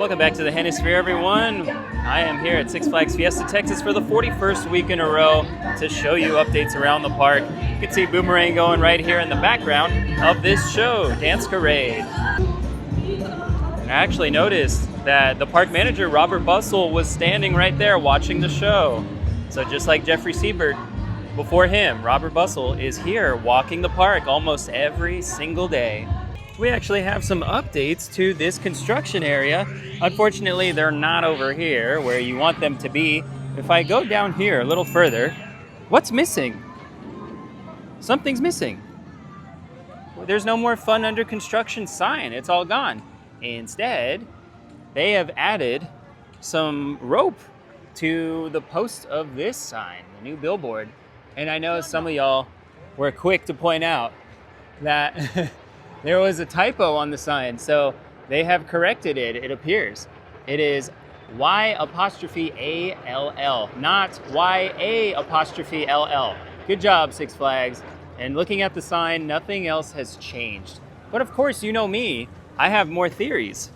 Welcome back to the Hennisphere, everyone. I am here at Six Flags Fiesta, Texas for the 41st week in a row to show you updates around the park. You can see Boomerang going right here in the background of this show, Dance Parade. And I actually noticed that the park manager, Robert Bustle, was standing right there watching the show. So just like Jeffrey Siebert, before him, Robert Bustle is here walking the park almost every single day. We actually have some updates to this construction area. Unfortunately, they're not over here where you want them to be. If I go down here a little further, what's missing? Something's missing. There's no more fun under construction sign. It's all gone. Instead, they have added some rope to the post of this sign, the new billboard. And I know some of y'all were quick to point out that there was a typo on the sign, so they have corrected it, it appears. It is Y''ALL, not YA''LL. Good job, Six Flags. And looking at the sign, nothing else has changed. But of course, you know me, I have more theories.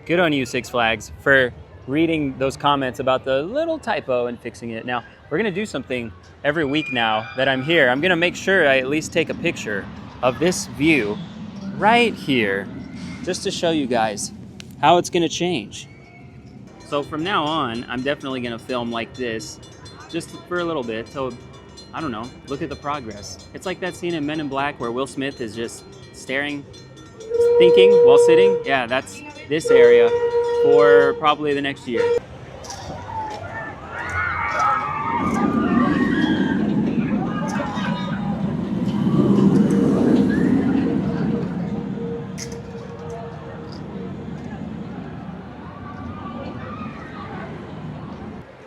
Good on you, Six Flags, for reading those comments about the little typo and fixing it. Now, we're gonna do something every week now that I'm here. I'm gonna make sure I at least take a picture of this view right here, just to show you guys how it's gonna change. So from now on, I'm definitely gonna film like this, just for a little bit, so, I don't know, look at the progress. It's like that scene in Men in Black where Will Smith is just staring, thinking while sitting. Yeah, that's this area for probably the next year.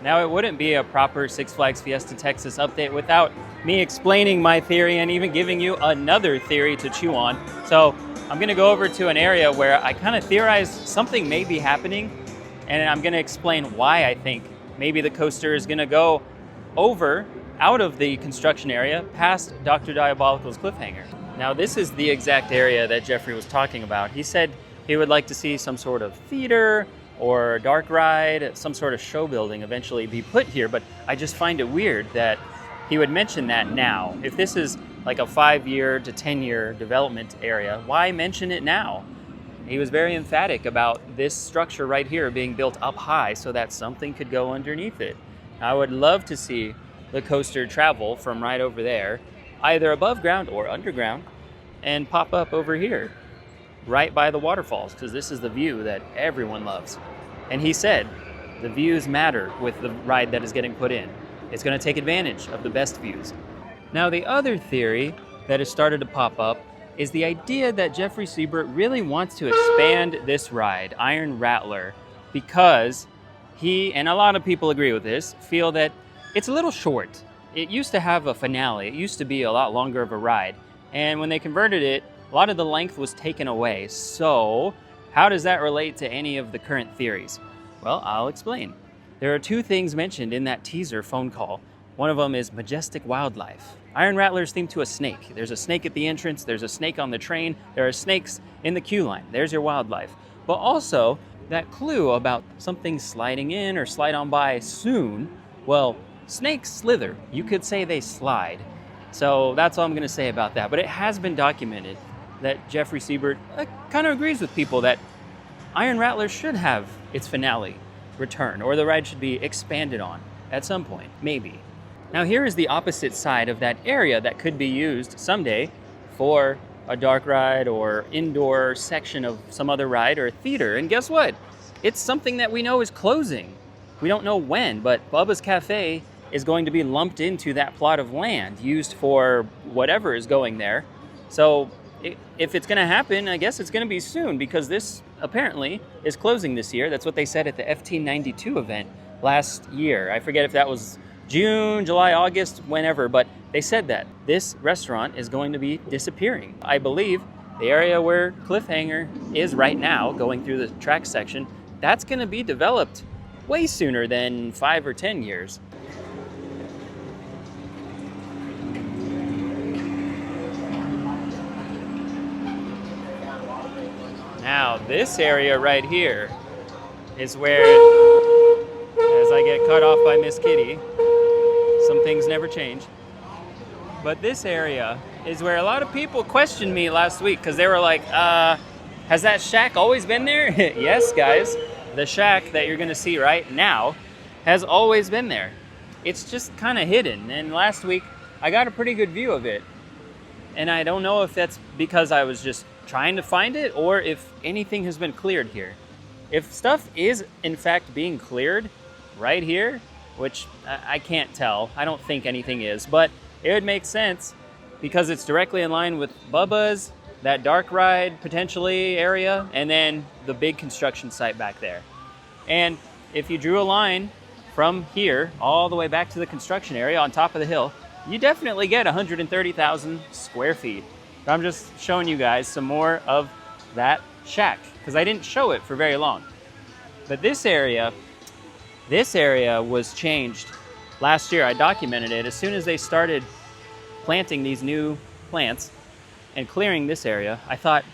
Now, it wouldn't be a proper Six Flags Fiesta Texas update without me explaining my theory and even giving you another theory to chew on. So I'm gonna go over to an area where I kind of theorize something may be happening, and I'm gonna explain why I think maybe the coaster is gonna go out of the construction area past Dr. Diabolical's cliffhanger. Now, this is the exact area that Jeffrey was talking about. He said he would like to see some sort of theater or dark ride, some sort of show building eventually be put here, but I just find it weird that he would mention that now. If this is like a 5-year to 10-year development area, why mention it now? He was very emphatic about this structure right here being built up high so that something could go underneath it. I would love to see the coaster travel from right over there, either above ground or underground, and pop up over here, right by the waterfalls, because this is the view that everyone loves. And he said the views matter with the ride that is getting put in. It's going to take advantage of the best views. Now, the other theory that has started to pop up is the idea that Jeffrey Siebert really wants to expand this ride, Iron Rattler, because he, and a lot of people agree with this, feel that it's a little short. It used to have a finale. It used to be a lot longer of a ride. And when they converted it, a lot of the length was taken away. So how does that relate to any of the current theories? Well, I'll explain. There are 2 things mentioned in that teaser phone call. One of them is majestic wildlife. Iron Rattler is themed to a snake. There's a snake at the entrance, there's a snake on the train, there are snakes in the queue line. There's your wildlife. But also that clue about something sliding in or slide on by soon. Well, snakes slither. You could say they slide. So that's all I'm gonna say about that. But it has been documented that Jeffrey Siebert kind of agrees with people that Iron Rattler should have its finale return, or the ride should be expanded on at some point, maybe. Now, here is the opposite side of that area that could be used someday for a dark ride or indoor section of some other ride or theater. And guess what? It's something that we know is closing. We don't know when, but Bubba's Cafe is going to be lumped into that plot of land used for whatever is going there. So if it's going to happen, I guess it's going to be soon, because this apparently is closing this year. That's what they said at the FT92 event last year. I forget if that was June, July, August, whenever, but they said that this restaurant is going to be disappearing. I believe the area where Cliffhanger is right now, going through the track section, that's going to be developed way sooner than 5 or 10 years. Now, this area right here is where, as I get cut off by Miss Kitty, some things never change. But this area is where a lot of people questioned me last week because they were like, has that shack always been there? Yes, guys. The shack that you're going to see right now has always been there. It's just kind of hidden. And last week, I got a pretty good view of it. And I don't know if that's because I was just trying to find it or if anything has been cleared here. If stuff is, in fact, being cleared right here, which I can't tell, I don't think anything is, but it would make sense because it's directly in line with Bubba's, that dark ride potentially area, and then the big construction site back there. And if you drew a line from here all the way back to the construction area on top of the hill, you definitely get 130,000 square feet. But I'm just showing you guys some more of that shack because I didn't show it for very long. But this area was changed last year. I documented it as soon as they started planting these new plants and clearing this area. I thought,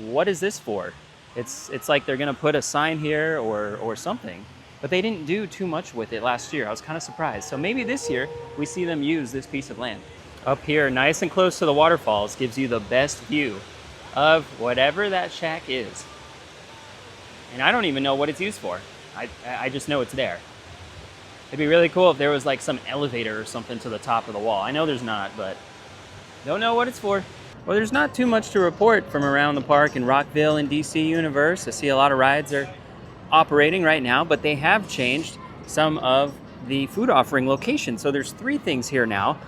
what is this for? It's like they're gonna put a sign here or something. But they didn't do too much with it last year. I was kind of surprised. So maybe this year we see them use this piece of land. Up here, nice and close to the waterfalls, gives you the best view of whatever that shack is. And I don't even know what it's used for. I just know it's there. It'd be really cool if there was like some elevator or something to the top of the wall. I know there's not, but don't know what it's for. Well, there's not too much to report from around the park in Rockville and DC Universe. I see a lot of rides are operating right now, but they have changed some of the food offering locations. So there's 3 things here now.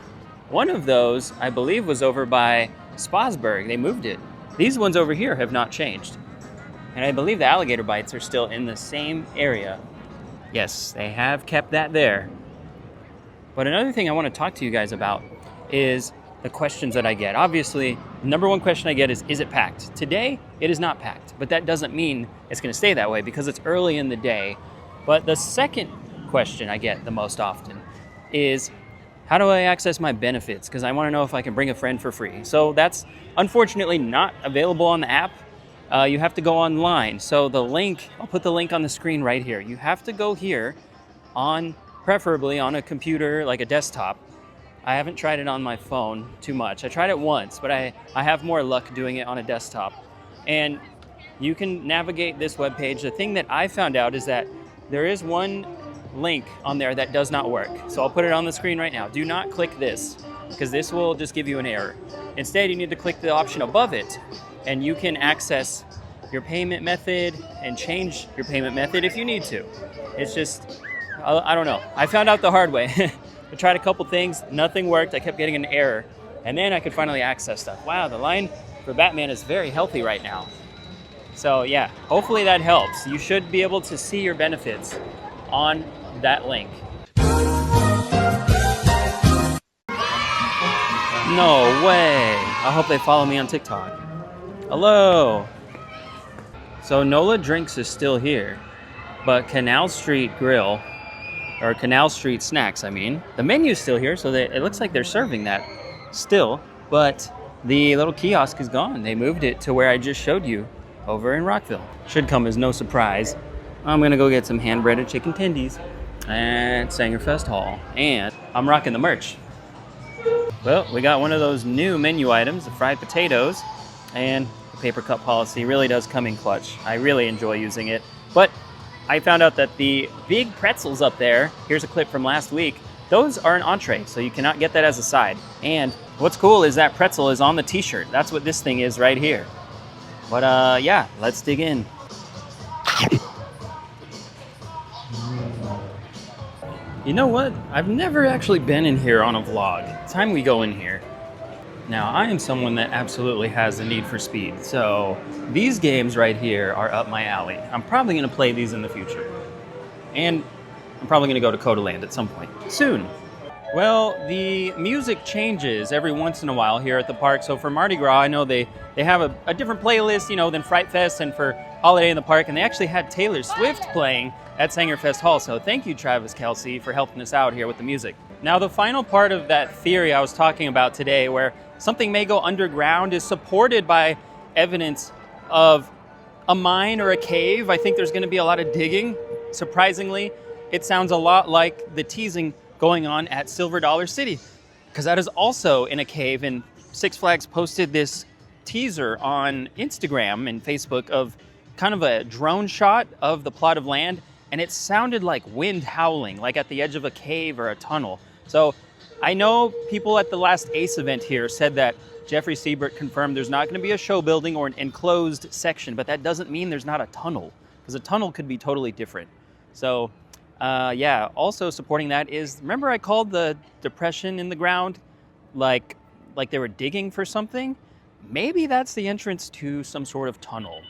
One of those, I believe, was over by Spasberg. They moved it. These ones over here have not changed. And I believe the alligator bites are still in the same area. Yes, they have kept that there. But another thing I want to talk to you guys about is the questions that I get. Obviously, the number one question I get is it packed? Today, it is not packed, but that doesn't mean it's going to stay that way because it's early in the day. But the second question I get the most often is, how do I access my benefits? Because I want to know if I can bring a friend for free. So that's unfortunately not available on the app. You have to go online. So the link, I'll put the link on the screen right here. You have to go here preferably on a computer, like a desktop. I haven't tried it on my phone too much. I tried it once, but I have more luck doing it on a desktop. And you can navigate this webpage. The thing that I found out is that there is one link on there that does not work. So I'll put it on the screen right now. Do not click this because this will just give you an error. Instead, you need to click the option above it and you can access your payment method and change your payment method if you need to. It's just, I don't know. I found out the hard way. I tried a couple things, nothing worked. I kept getting an error. And then I could finally access stuff. Wow, the line for Batman is very healthy right now. So yeah, hopefully that helps. You should be able to see your benefits on that link. No way. I hope they follow me on TikTok. Hello. So Nola Drinks is still here, but Canal Street Grill, or Canal Street Snacks, I mean, the menu's still here, so it looks like they're serving that still, but the little kiosk is gone. They moved it to where I just showed you over in Rockville. Should come as no surprise. I'm gonna go get some hand-breaded chicken tendies at Sangerfest Hall, and I'm rocking the merch. Well, we got one of those new menu items, the fried potatoes, and the paper cup policy really does come in clutch. I really enjoy using it, but I found out that the big pretzels up there, here's a clip from last week, those are an entree, so you cannot get that as a side. And what's cool is that pretzel is on the t-shirt. That's what this thing is right here. But yeah, let's dig in. You know what? I've never actually been in here on a vlog. It's time we go in here. Now, I am someone that absolutely has a need for speed, so these games right here are up my alley. I'm probably going to play these in the future. And I'm probably going to go to Codaland at some point soon. Well, the music changes every once in a while here at the park. So for Mardi Gras, I know they have a different playlist, you know, than Fright Fest and for Holiday in the Park. And they actually had Taylor Swift playing at Sangerfest Hall. So thank you, Travis Kelce, for helping us out here with the music. Now, the final part of that theory I was talking about today, where something may go underground, is supported by evidence of a mine or a cave. I think there's going to be a lot of digging. Surprisingly, it sounds a lot like the teasing going on at Silver Dollar City, because that is also in a cave. And Six Flags posted this teaser on Instagram and Facebook of kind of a drone shot of the plot of land, and it sounded like wind howling, like at the edge of a cave or a tunnel. So I know people at the last ACE event here said that Jeffrey Siebert confirmed there's not going to be a show building or an enclosed section, but that doesn't mean there's not a tunnel, because a tunnel could be totally different. So yeah, also supporting that is, remember I called the depression in the ground like they were digging for something? Maybe that's the entrance to some sort of tunnel.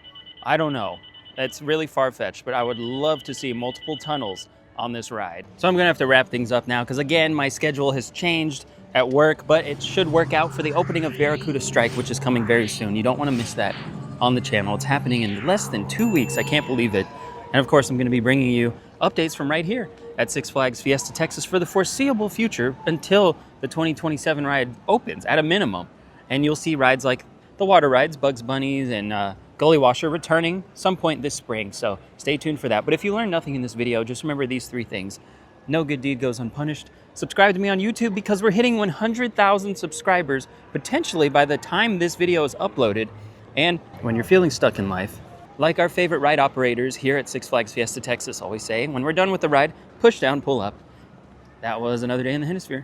I don't know. That's really far-fetched, but I would love to see multiple tunnels on this ride. So I'm gonna have to wrap things up now, because again, my schedule has changed at work, but it should work out for the opening of Barracuda Strike, which is coming very soon. You don't want to miss that on the channel. It's happening in less than 2 weeks. I can't believe it. And of course, I'm going to be bringing you updates from right here at Six Flags Fiesta, Texas for the foreseeable future until the 2027 ride opens at a minimum. And you'll see rides like the water rides, Bugs Bunnies and Gully Washer returning some point this spring. So stay tuned for that. But if you learned nothing in this video, just remember these 3 things. No good deed goes unpunished. Subscribe to me on YouTube, because we're hitting 100,000 subscribers potentially by the time this video is uploaded. And when you're feeling stuck in life, like our favorite ride operators here at Six Flags Fiesta, Texas always say, when we're done with the ride, push down, pull up. That was another day in the Hennisphere.